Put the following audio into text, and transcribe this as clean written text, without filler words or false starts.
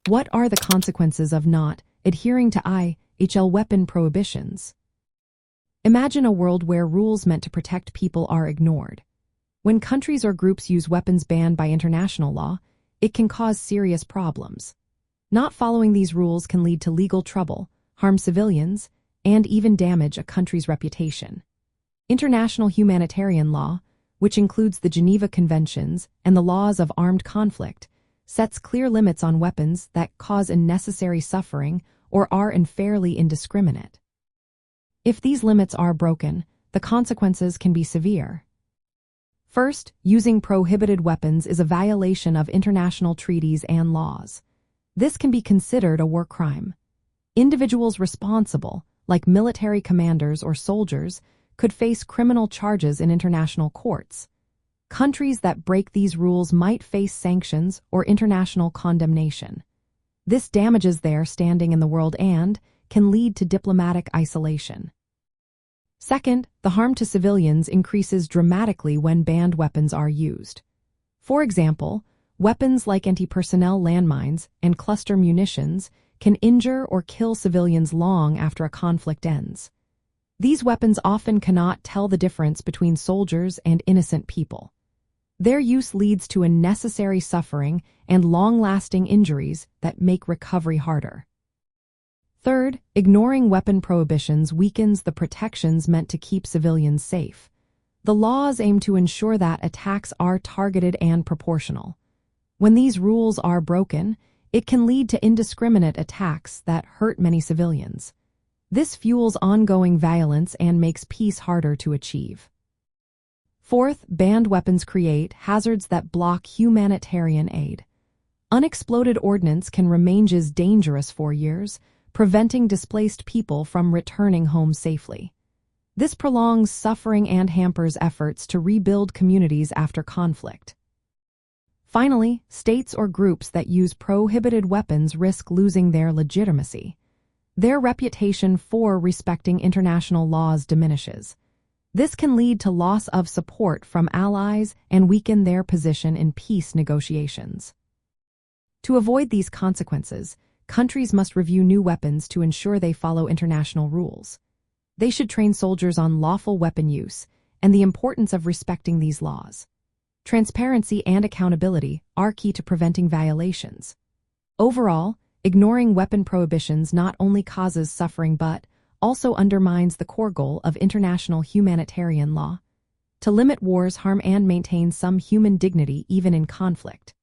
What are the consequences of not adhering to IHL weapon prohibitions? Imagine a world where rules meant to protect people are ignored. When countries or groups use weapons banned by international law, it can cause serious problems. Not following these rules can lead to legal trouble, harm civilians, and even damage a country's reputation. International humanitarian law, which includes the Geneva Conventions and the laws of armed conflict, sets clear limits on weapons that cause unnecessary suffering or are unfairly indiscriminate. If these limits are broken, the consequences can be severe. First, using prohibited weapons is a violation of international treaties and laws. This can be considered a war crime. Individuals responsible, like military commanders or soldiers, could face criminal charges in international courts. Countries that break these rules might face sanctions or international condemnation. This damages their standing in the world and can lead to diplomatic isolation. Second, the harm to civilians increases dramatically when banned weapons are used. For example, weapons like anti-personnel landmines and cluster munitions can injure or kill civilians long after a conflict ends. These weapons often cannot tell the difference between soldiers and innocent people. Their use leads to unnecessary suffering and long-lasting injuries that make recovery harder. Third, ignoring weapon prohibitions weakens the protections meant to keep civilians safe. The laws aim to ensure that attacks are targeted and proportional. When these rules are broken, it can lead to indiscriminate attacks that hurt many civilians. This fuels ongoing violence and makes peace harder to achieve. Fourth, banned weapons create hazards that block humanitarian aid. Unexploded ordnance can remain dangerous for years, preventing displaced people from returning home safely. This prolongs suffering and hampers efforts to rebuild communities after conflict. Finally, states or groups that use prohibited weapons risk losing their legitimacy. Their reputation for respecting international laws diminishes. This can lead to loss of support from allies and weaken their position in peace negotiations. To avoid these consequences, countries must review new weapons to ensure they follow international rules. They should train soldiers on lawful weapon use and the importance of respecting these laws. Transparency and accountability are key to preventing violations. Overall, ignoring weapon prohibitions not only causes suffering but also undermines the core goal of international humanitarian law: to limit wars, harm, and maintain some human dignity even in conflict.